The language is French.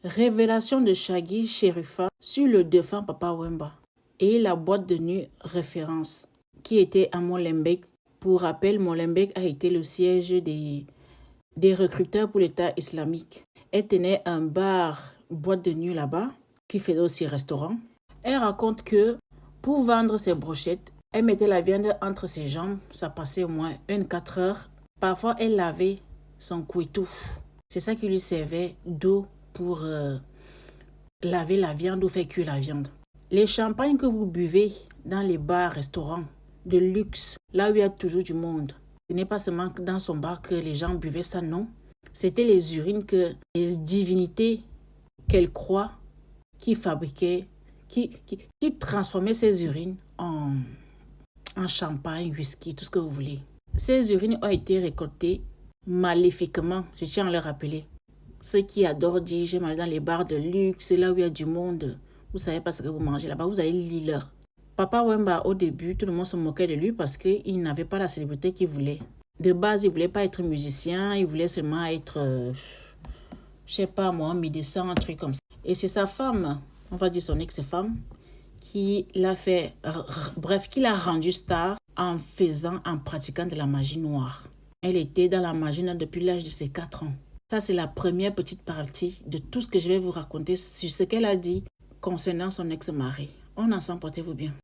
Révélation de Shaggy Sheriffa sur le défunt Papa Wemba et la boîte de nuit référence qui était à Molenbeek. Pour rappel, Molenbeek a été le siège des recruteurs pour l'État islamique. Elle tenait un bar, boîte de nuit là-bas, qui faisait aussi restaurant. Elle raconte que pour vendre ses brochettes, elle mettait la viande entre ses jambes, ça passait au moins 4 heures. Parfois, elle lavait son couteau. C'est ça qui lui servait d'eau pour laver la viande ou faire cuire la viande. Les champagnes que vous buvez dans les bars, restaurants de luxe, là où il y a toujours du monde, ce n'est pas seulement dans son bar que les gens buvaient ça, non. C'était les urines que les divinités qu'elle croit qui fabriquaient, qui transformaient ces urines en champagne, whisky, tout ce que vous voulez. Ces urines ont été récoltées maléfiquement, je tiens à le rappeler. Ceux qui adorent dire, je m'allais dans les bars de luxe, là où il y a du monde, vous ne savez pas ce que vous mangez là-bas, vous allez lire l'heure. Papa Wemba, au début, tout le monde se moquait de lui parce qu'il n'avait pas la célébrité qu'il voulait. De base, il ne voulait pas être musicien, il voulait seulement être, je sais pas moi, médecin, un truc comme ça. Et c'est sa femme, on va dire son ex-femme, qui l'a fait, qui l'a rendu star en pratiquant de la magie noire. Elle était dans la magie noire depuis l'âge de ses 4 ans. Ça, c'est la première petite partie de tout ce que je vais vous raconter sur ce qu'elle a dit concernant son ex-mari. On ensemble, portez-vous bien.